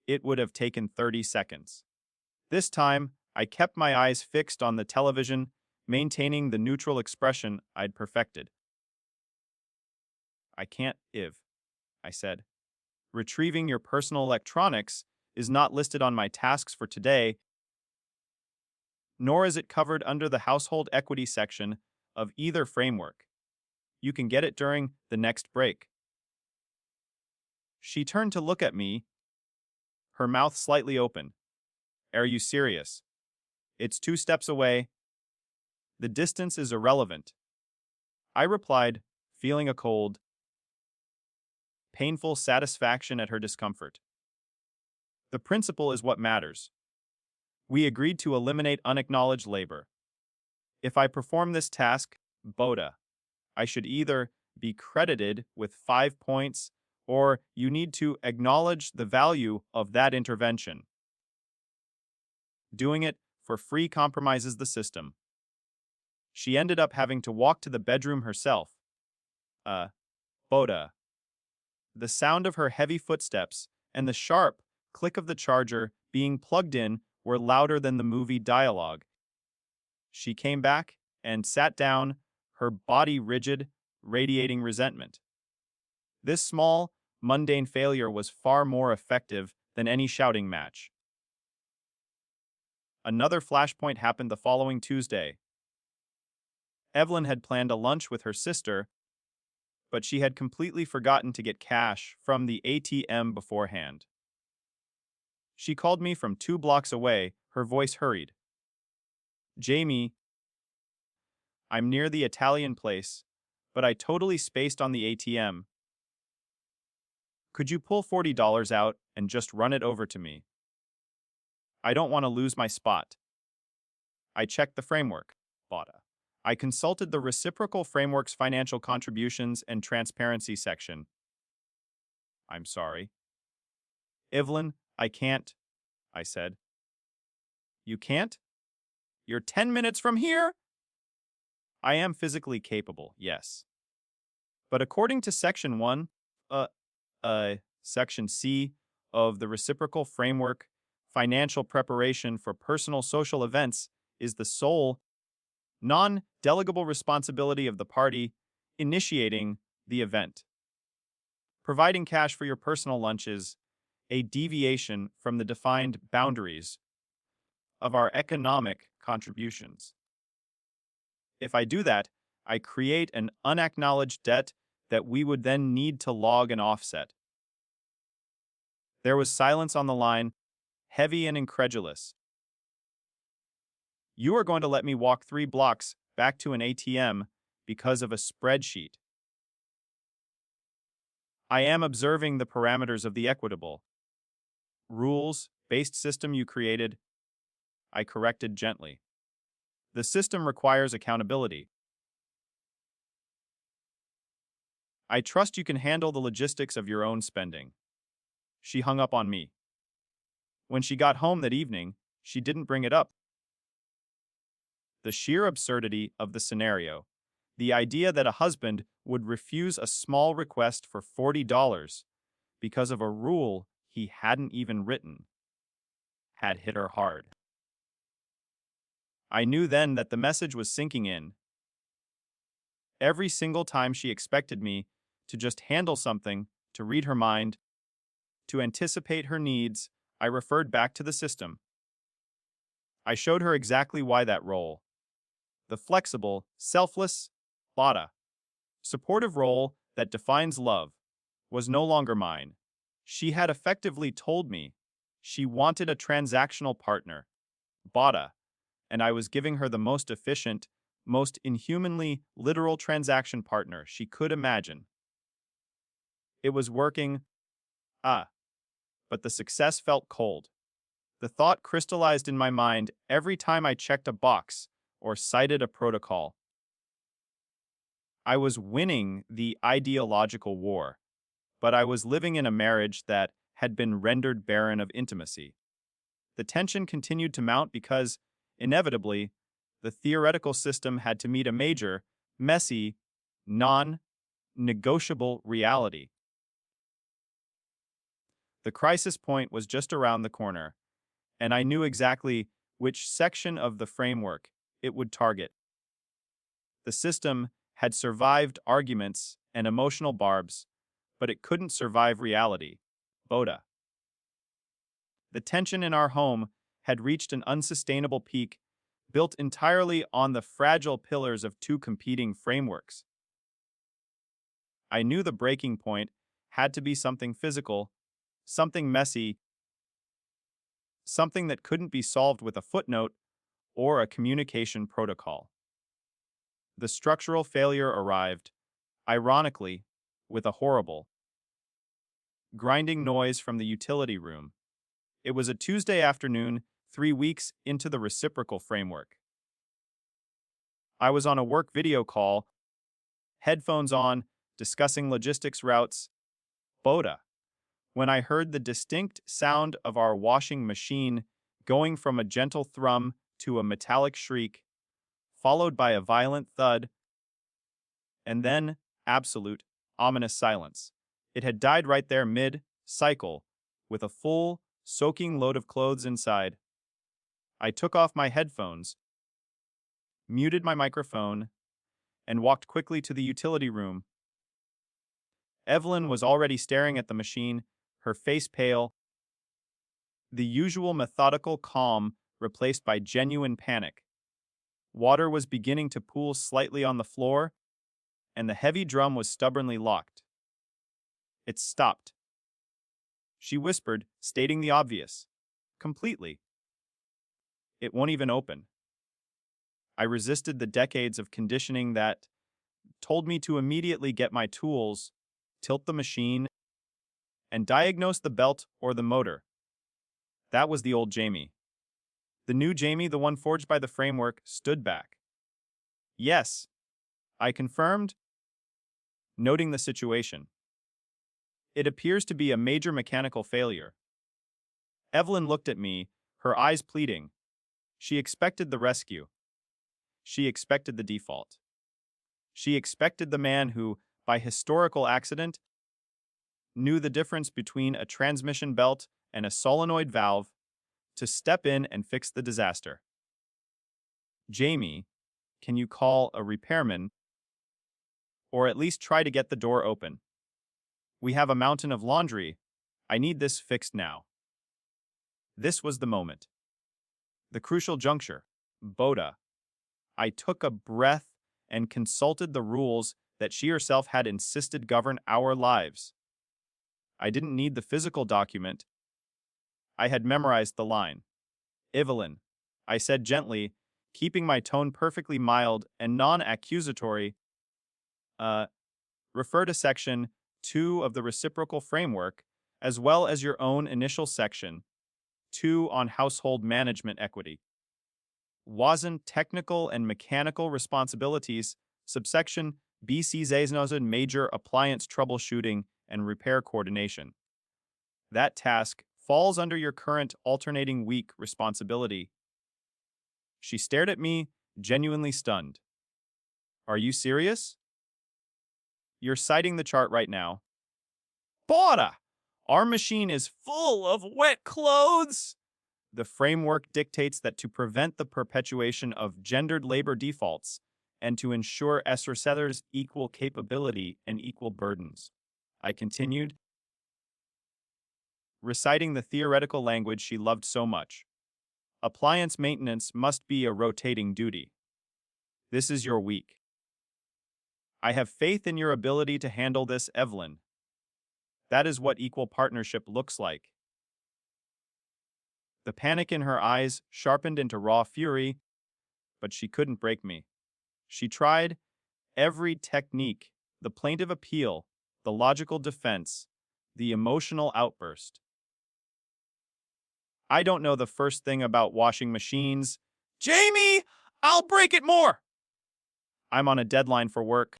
It would have taken 30 seconds. This time, I kept my eyes fixed on the television, maintaining the neutral expression I'd perfected. I can't, I said. Retrieving your personal electronics is not listed on my tasks for today, nor is it covered under the household equity section of either framework. You can get it during the next break. She turned to look at me, her mouth slightly open. Are you serious? It's 2 steps away. The distance is irrelevant. I replied, feeling a cold, painful satisfaction at her discomfort. The principle is what matters. We agreed to eliminate unacknowledged labor. If I perform this task, Boda, I should either be credited with 5 points or you need to acknowledge the value of that intervention. Doing it for free compromises the system. She ended up having to walk to the bedroom herself. Boda. The sound of her heavy footsteps and the sharp click of the charger being plugged in were louder than the movie dialogue. She came back and sat down, her body rigid, radiating resentment. This small, mundane failure was far more effective than any shouting match. Another flashpoint happened the following Tuesday. Evelyn had planned a lunch with her sister, but she had completely forgotten to get cash from the ATM beforehand. She called me from 2 blocks away, her voice hurried. Jamie, I'm near the Italian place, but I totally spaced on the ATM. Could you pull $40 out and just run it over to me? I don't want to lose my spot. I checked the framework, Bada. I consulted the Reciprocal Framework's financial contributions and transparency section. I'm sorry. Evelyn, I can't, I said. You can't? You're 10 minutes from here? I am physically capable, yes. But according to Section 1, Section C of the Reciprocal Framework, financial preparation for personal social events is the sole, non-delegable responsibility of the party initiating the event. Providing cash for your personal lunch is a deviation from the defined boundaries of our economic contributions. If I do that, I create an unacknowledged debt that we would then need to log and offset. There was silence on the line, heavy and incredulous. You are going to let me walk 3 blocks back to an ATM because of a spreadsheet. I am observing the parameters of the equitable, rules-based system you created, I corrected gently. The system requires accountability. I trust you can handle the logistics of your own spending. She hung up on me. When she got home that evening, she didn't bring it up. The sheer absurdity of the scenario, the idea that a husband would refuse a small request for $40 because of a rule he hadn't even written, had hit her hard. I knew then that the message was sinking in. Every single time she expected me to just handle something, to read her mind, to anticipate her needs, I referred back to the system. I showed her exactly why that role, the flexible, selfless, Bada, supportive role that defines love, was no longer mine. She had effectively told me she wanted a transactional partner, Bada, and I was giving her the most efficient, most inhumanly literal transaction partner she could imagine. It was working, but the success felt cold. The thought crystallized in my mind every time I checked a box or cited a protocol. I was winning the ideological war, but I was living in a marriage that had been rendered barren of intimacy. The tension continued to mount because, inevitably, the theoretical system had to meet a major, messy, non-negotiable reality. The crisis point was just around the corner, and I knew exactly which section of the framework it would target. The system had survived arguments and emotional barbs, but it couldn't survive reality. Boda. The tension in our home had reached an unsustainable peak, built entirely on the fragile pillars of two competing frameworks. I knew the breaking point had to be something physical, something messy, something that couldn't be solved with a footnote or a communication protocol. The structural failure arrived, ironically, with a horrible, grinding noise from the utility room. It was a Tuesday afternoon, 3 weeks into the reciprocal framework. I was on a work video call, headphones on, discussing logistics routes, Boda, when I heard the distinct sound of our washing machine going from a gentle thrum to a metallic shriek, followed by a violent thud, and then absolute, ominous silence. It had died right there mid-cycle, with a full, soaking load of clothes inside. I took off my headphones, muted my microphone, and walked quickly to the utility room. Evelyn was already staring at the machine, her face pale, the usual methodical calm replaced by genuine panic. Water was beginning to pool slightly on the floor, and the heavy drum was stubbornly locked. It stopped. She whispered, stating the obvious. Completely. It won't even open. I resisted the decades of conditioning that told me to immediately get my tools, tilt the machine, and diagnose the belt or the motor. That was the old Jamie. The new Jamie, the one forged by the framework, stood back. Yes, I confirmed, noting the situation. It appears to be a major mechanical failure. Evelyn looked at me, her eyes pleading. She expected the rescue. She expected the default. She expected the man who, by historical accident, knew the difference between a transmission belt and a solenoid valve to step in and fix the disaster. Jamie, can you call a repairman or at least try to get the door open? We have a mountain of laundry. I need this fixed now. This was the moment. The crucial juncture. Boda. I took a breath and consulted the rules that she herself had insisted govern our lives. I didn't need the physical document. I had memorized the line. Evelyn, I said gently, keeping my tone perfectly mild and non-accusatory, refer to Section 2 of the Reciprocal Framework, as well as your own initial Section 2 on household management equity. Wasn't technical and mechanical responsibilities, subsection BCZ's major appliance troubleshooting and repair coordination. That task falls under your current alternating week responsibility. She stared at me, genuinely stunned. Are you serious? You're citing the chart right now. Bora! Our machine is full of wet clothes! The framework dictates that to prevent the perpetuation of gendered labor defaults and to ensure sellers' equal capability and equal burdens. I continued, reciting the theoretical language she loved so much. Appliance maintenance must be a rotating duty. This is your week. I have faith in your ability to handle this, Evelyn. That is what equal partnership looks like. The panic in her eyes sharpened into raw fury, but she couldn't break me. She tried every technique, the plaintive appeal, the logical defense, the emotional outburst. I don't know the first thing about washing machines. Jamie, I'll break it more! I'm on a deadline for work.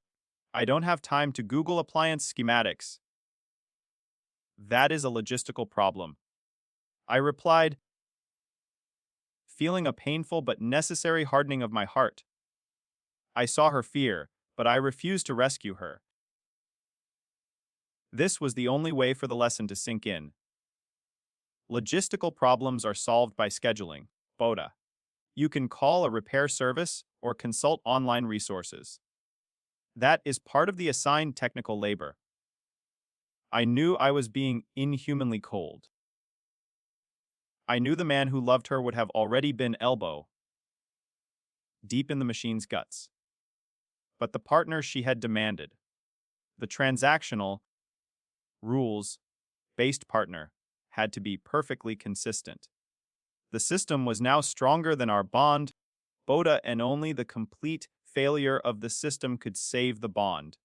I don't have time to Google appliance schematics. That is a logistical problem. I replied, feeling a painful but necessary hardening of my heart. I saw her fear, but I refused to rescue her. This was the only way for the lesson to sink in. Logistical problems are solved by scheduling. BODA. You can call a repair service or consult online resources. That is part of the assigned technical labor. I knew I was being inhumanly cold. I knew the man who loved her would have already been elbow deep in the machine's guts. But the partner she had demanded, the transactional, rules-based partner, had to be perfectly consistent. The system was now stronger than our bond, BODA, and only the complete failure of the system could save the bond.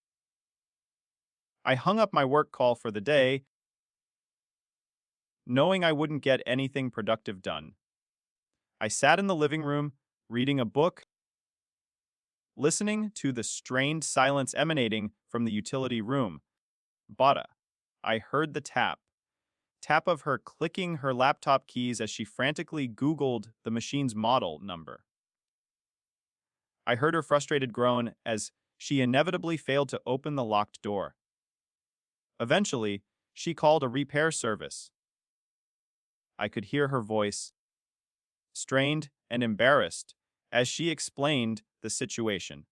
I hung up my work call for the day, knowing I wouldn't get anything productive done. I sat in the living room, reading a book, listening to the strained silence emanating from the utility room. BODA. I heard the tap of her clicking her laptop keys as she frantically Googled the machine's model number. I heard her frustrated groan as she inevitably failed to open the locked door. Eventually, she called a repair service. I could hear her voice, strained and embarrassed, as she explained the situation.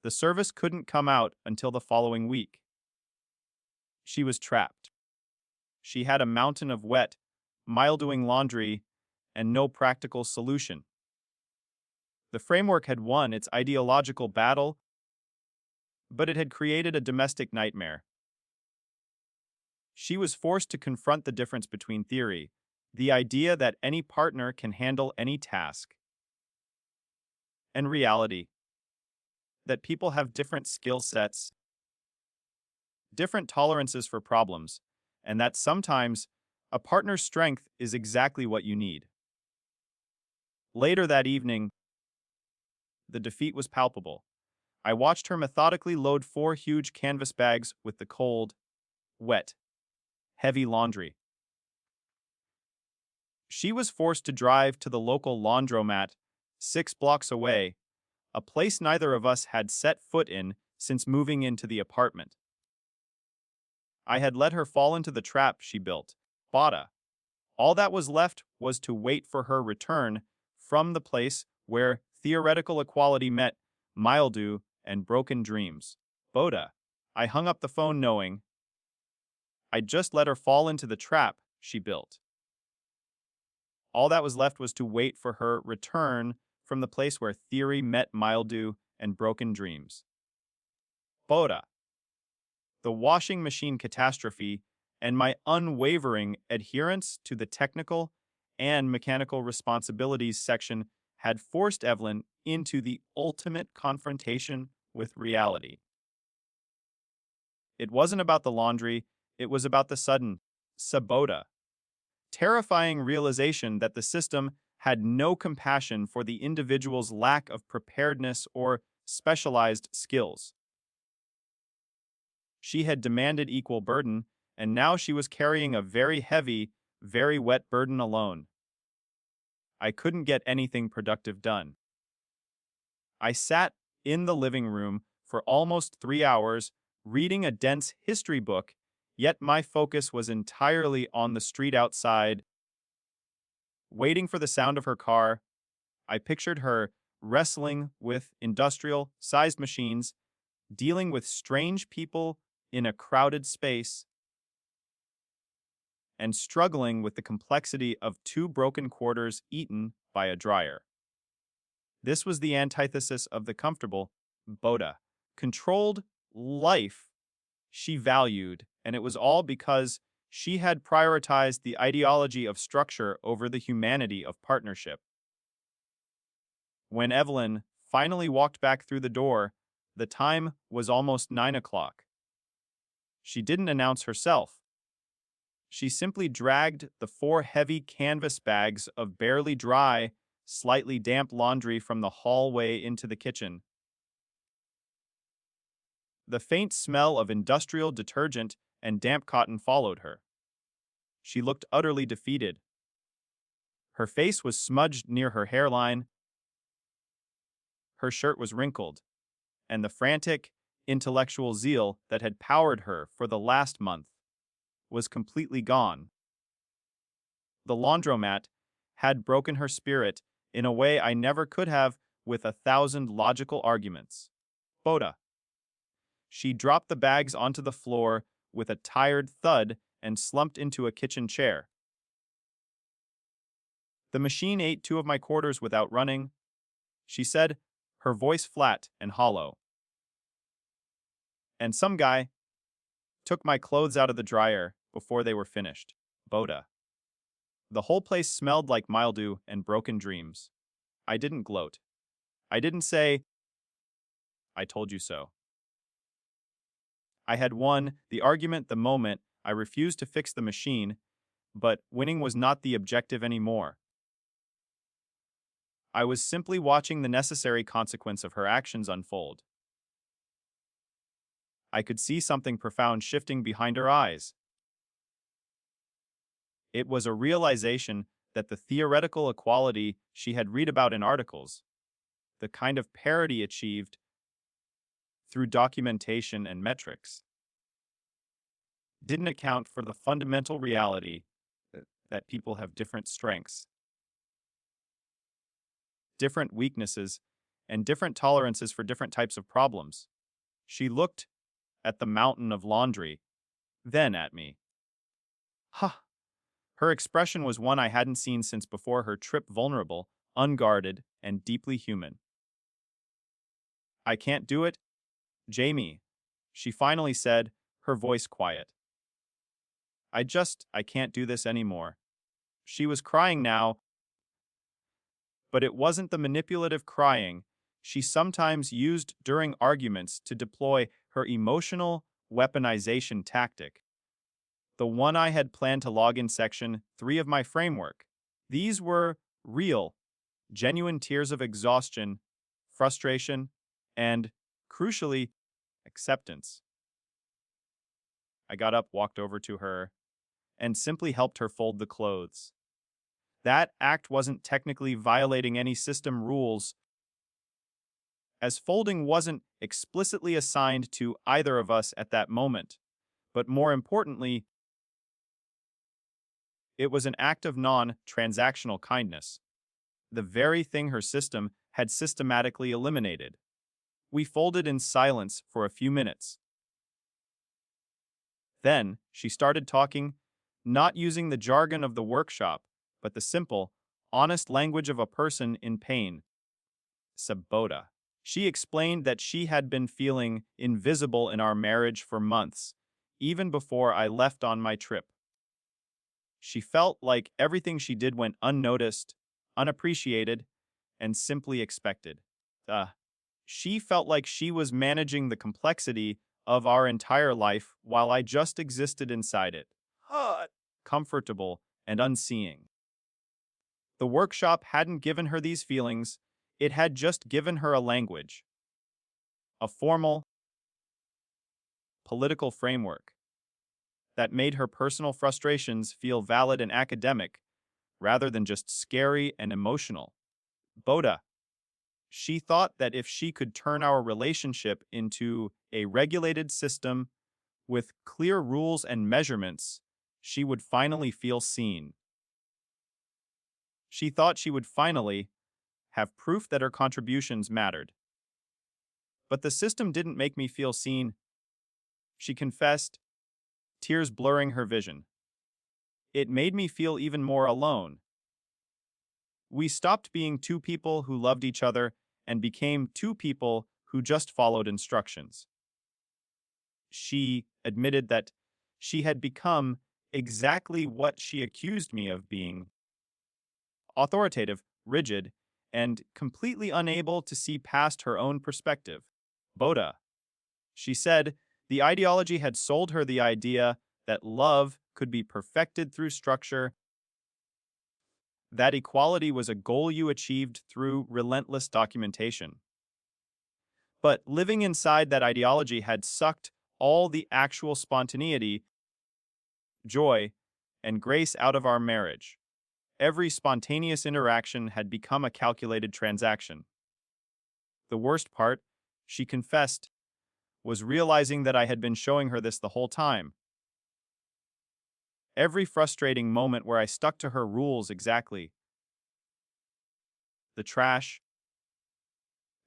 The service couldn't come out until the following week. She was trapped. She had a mountain of wet, mildewing laundry and no practical solution. The framework had won its ideological battle, but it had created a domestic nightmare. She was forced to confront the difference between theory, the idea that any partner can handle any task, and reality, that people have different skill sets, different tolerances for problems, and that sometimes a partner's strength is exactly what you need. Later that evening, the defeat was palpable. I watched her methodically load 4 huge canvas bags with the cold, wet, heavy laundry. She was forced to drive to the local laundromat 6 blocks away, a place neither of us had set foot in since moving into the apartment. I had let her fall into the trap she built. BODA. All that was left was to wait for her return from the place where theoretical equality met mildew and broken dreams. BODA. I hung up the phone knowing I'd just let her fall into the trap she built. All that was left was to wait for her return from the place where theory met mildew and broken dreams. BODA. The washing machine catastrophe and my unwavering adherence to the technical and mechanical responsibilities section had forced Evelyn into the ultimate confrontation with reality. It wasn't about the laundry, it was about the sudden, sabota, terrifying realization that the system had no compassion for the individual's lack of preparedness or specialized skills. She had demanded equal burden, and now she was carrying a very heavy, very wet burden alone. I couldn't get anything productive done. I sat in the living room for almost 3 hours, reading a dense history book, yet my focus was entirely on the street outside. Waiting for the sound of her car, I pictured her wrestling with industrial-sized machines, dealing with strange people in a crowded space, and struggling with the complexity of 2 broken quarters eaten by a dryer. This was the antithesis of the comfortable, BODA, controlled life she valued, and it was all because she had prioritized the ideology of structure over the humanity of partnership. When Evelyn finally walked back through the door, the time was almost 9 o'clock. She didn't announce herself. She simply dragged the 4 heavy canvas bags of barely dry, slightly damp laundry from the hallway into the kitchen. The faint smell of industrial detergent and damp cotton followed her. She looked utterly defeated. Her face was smudged near her hairline. Her shirt was wrinkled, and the frantic, intellectual zeal that had powered her for the last month was completely gone. The laundromat had broken her spirit in a way I never could have with 1,000 logical arguments. Boda. She dropped the bags onto the floor with a tired thud and slumped into a kitchen chair. The machine ate 2 of my quarters without running, she said, her voice flat and hollow. And some guy took my clothes out of the dryer before they were finished. Boda. The whole place smelled like mildew and broken dreams. I didn't gloat. I didn't say, I told you so. I had won the argument the moment I refused to fix the machine, but winning was not the objective anymore. I was simply watching the necessary consequence of her actions unfold. I could see something profound shifting behind her eyes. It was a realization that the theoretical equality she had read about in articles, the kind of parity achieved through documentation and metrics, didn't account for the fundamental reality that people have different strengths, different weaknesses, and different tolerances for different types of problems. She looked at the mountain of laundry, then at me. Ha! Her expression was one I hadn't seen since before her trip, vulnerable, unguarded, and deeply human. I can't do it, Jamie, she finally said, her voice quiet. I can't do this anymore. She was crying now, but it wasn't the manipulative crying she sometimes used during arguments to deploy her emotional weaponization tactic. The one I had planned to log in section 3 of my framework. These were real, genuine tears of exhaustion, frustration, and, crucially, acceptance. I got up, walked over to her, and simply helped her fold the clothes. That act wasn't technically violating any system rules, as folding wasn't explicitly assigned to either of us at that moment. But more importantly, it was an act of non-transactional kindness, the very thing her system had systematically eliminated. We folded in silence for a few minutes. Then she started talking, not using the jargon of the workshop, but the simple, honest language of a person in pain. Saboda. She explained that she had been feeling invisible in our marriage for months, even before I left on my trip. She felt like everything she did went unnoticed, unappreciated, and simply expected. She felt like she was managing the complexity of our entire life while I just existed inside it, comfortable and unseeing. The workshop hadn't given her these feelings, it had just given her a language, a formal, political framework that made her personal frustrations feel valid and academic rather than just scary and emotional. Boda. She thought that if she could turn our relationship into a regulated system with clear rules and measurements, she would finally feel seen. She thought she would finally have proof that her contributions mattered. But the system didn't make me feel seen, she confessed, tears blurring her vision. It made me feel even more alone. We stopped being 2 people who loved each other and became 2 people who just followed instructions. She admitted that she had become exactly what she accused me of being: authoritative, rigid, and completely unable to see past her own perspective. Boda. She said the ideology had sold her the idea that love could be perfected through structure, that equality was a goal you achieved through relentless documentation. But living inside that ideology had sucked all the actual spontaneity, joy, and grace out of our marriage. Every spontaneous interaction had become a calculated transaction. The worst part, she confessed, was realizing that I had been showing her this the whole time. Every frustrating moment where I stuck to her rules exactly. The trash,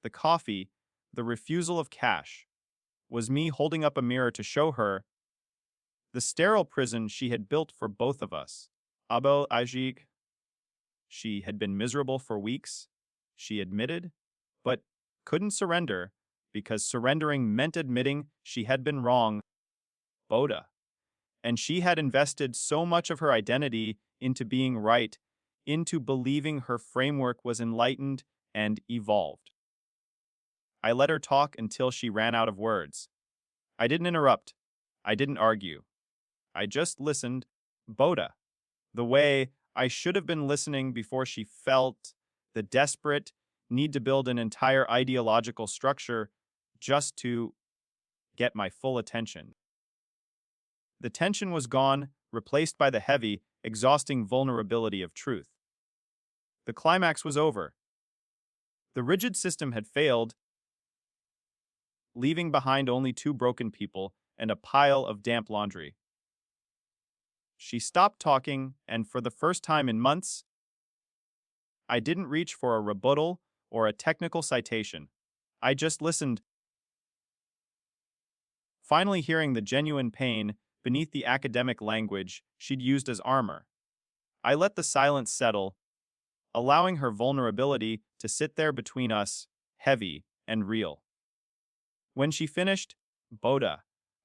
the coffee, the refusal of cash, was me holding up a mirror to show her the sterile prison she had built for both of us. Abel Ajik. She had been miserable for weeks, she admitted, but couldn't surrender because surrendering meant admitting she had been wrong. Boda. And she had invested so much of her identity into being right, into believing her framework was enlightened and evolved. I let her talk until she ran out of words. I didn't interrupt. I didn't argue. I just listened. Boda. The way I should have been listening before she felt the desperate need to build an entire ideological structure just to get my full attention. The tension was gone, replaced by the heavy, exhausting vulnerability of truth. The climax was over. The rigid system had failed, leaving behind only two broken people and a pile of damp laundry. She stopped talking, and for the first time in months, I didn't reach for a rebuttal or a technical citation. I just listened, finally hearing the genuine pain beneath the academic language she'd used as armor. I let the silence settle, allowing her vulnerability to sit there between us, heavy and real. When she finished, Boda,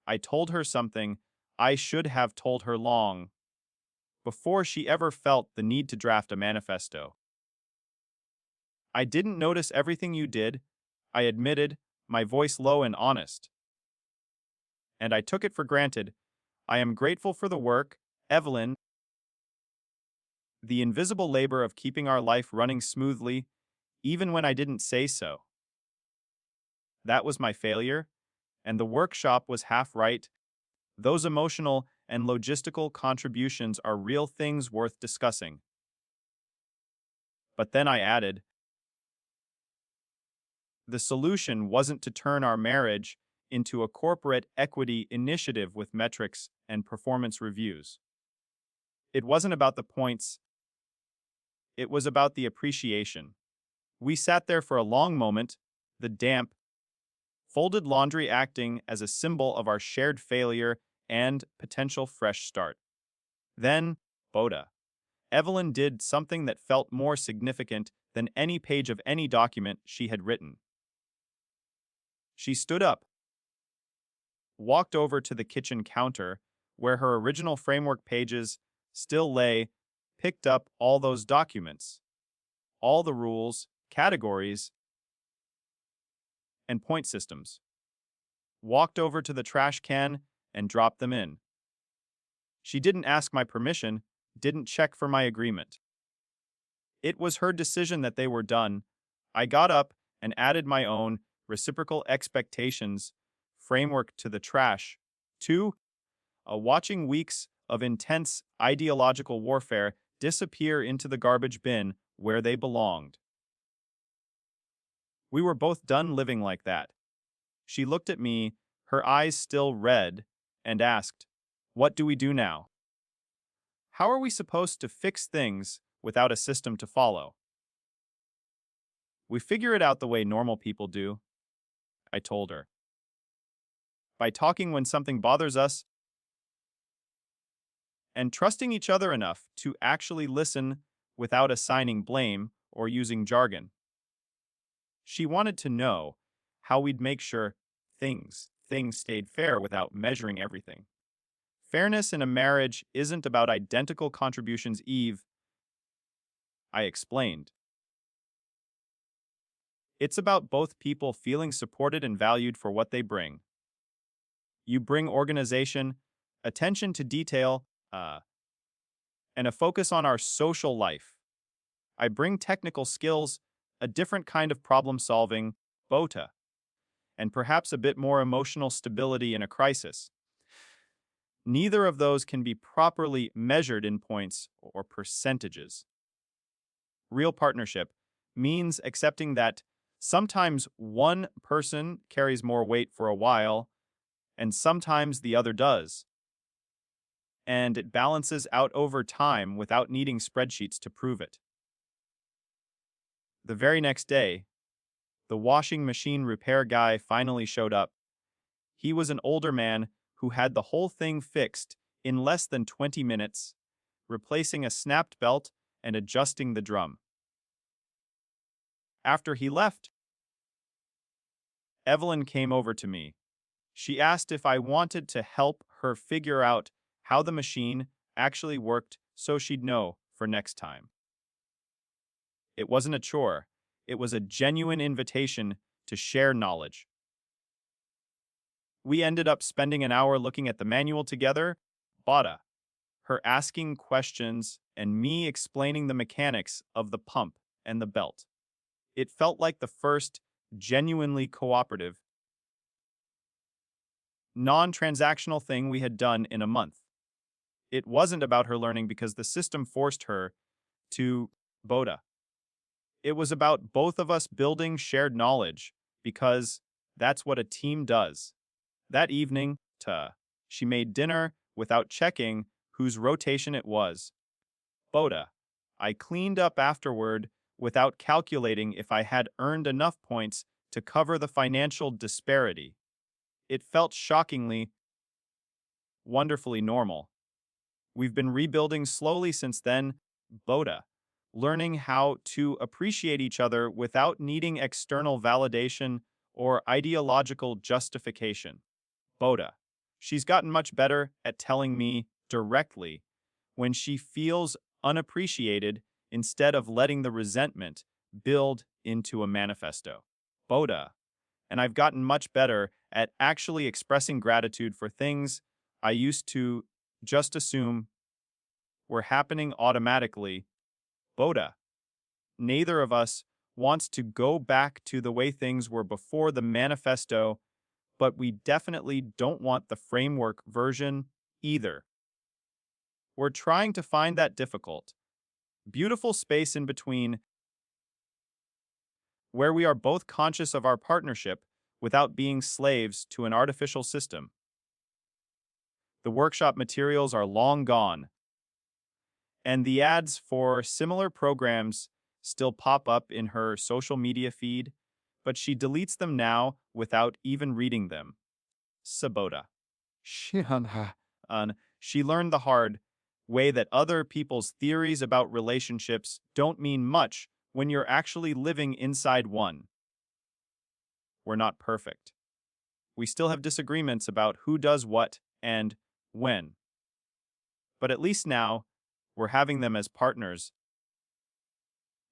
I told her something I should have told her long before she ever felt the need to draft a manifesto. I didn't notice everything you did, I admitted, my voice low and honest. And I took it for granted. I am grateful for the work, Evelyn, the invisible labor of keeping our life running smoothly, even when I didn't say so. That was my failure, and the workshop was half right. Those emotional and logistical contributions are real things worth discussing. But then I added, the solution wasn't to turn our marriage into a corporate equity initiative with metrics and performance reviews. It wasn't about the points, it was about the appreciation. We sat there for a long moment, the damp, folded laundry acting as a symbol of our shared failure and potential fresh start. Then, Boda. Evelyn did something that felt more significant than any page of any document she had written. She stood up, walked over to the kitchen counter, where her original framework pages still lay, picked up all those documents, all the rules, categories, and point systems, walked over to the trash can and dropped them in. She didn't ask my permission, didn't check for my agreement. It was her decision that they were done. I got up and added my own Reciprocal Expectations Framework to the trash. 2. Watching weeks of intense ideological warfare disappear into the garbage bin where they belonged. We were both done living like that. She looked at me, her eyes still red, and asked, "What do we do now? How are we supposed to fix things without a system to follow?" "We figure it out the way normal people do," I told her. "By talking when something bothers us and trusting each other enough to actually listen without assigning blame or using jargon." She wanted to know how we'd make sure things stayed fair without measuring everything. Fairness in a marriage isn't about identical contributions, Eve, I explained. It's about both people feeling supported and valued for what they bring. You bring organization, attention to detail, and a focus on our social life. I bring technical skills, a different kind of problem solving, BOTA, and perhaps a bit more emotional stability in a crisis. Neither of those can be properly measured in points or percentages. Real partnership means accepting that Sometimes one person carries more weight for a while, and sometimes the other does. And it balances out over time without needing spreadsheets to prove it. The very next day, the washing machine repair guy finally showed up. He was an older man who had the whole thing fixed in less than 20 minutes, replacing a snapped belt and adjusting the drum. After he left, Evelyn came over to me. She asked if I wanted to help her figure out how the machine actually worked so she'd know for next time. It wasn't a chore. It was a genuine invitation to share knowledge. We ended up spending an hour looking at the manual together, Bada, her asking questions and me explaining the mechanics of the pump and the belt. It felt like the first genuinely cooperative, non-transactional thing we had done in a month. It wasn't about her learning because the system forced her to Boda. It was about both of us building shared knowledge because that's what a team does. That evening, she made dinner without checking whose rotation it was. Boda. I cleaned up afterward without calculating if I had earned enough points to cover the financial disparity. It felt shockingly, wonderfully normal. We've been rebuilding slowly since then, Boda, learning how to appreciate each other without needing external validation or ideological justification. Boda. She's gotten much better at telling me directly when she feels unappreciated instead of letting the resentment build into a manifesto. Boda. And I've gotten much better at actually expressing gratitude for things I used to just assume were happening automatically. Boda. Neither of us wants to go back to the way things were before the manifesto, but we definitely don't want the framework version either. We're trying to find that difficult, beautiful space in between where we are both conscious of our partnership without being slaves to an artificial system. The workshop materials are long gone, and the ads for similar programs still pop up in her social media feed, but she deletes them now without even reading them. Sabota. She learned the hard way that other people's theories about relationships don't mean much when you're actually living inside one. We're not perfect. We still have disagreements about who does what and when. But at least now, we're having them as partners,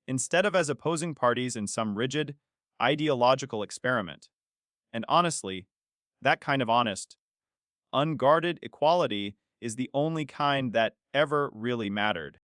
instead of as opposing parties in some rigid, ideological experiment. And honestly, that kind of honest, unguarded equality is the only kind that ever really mattered.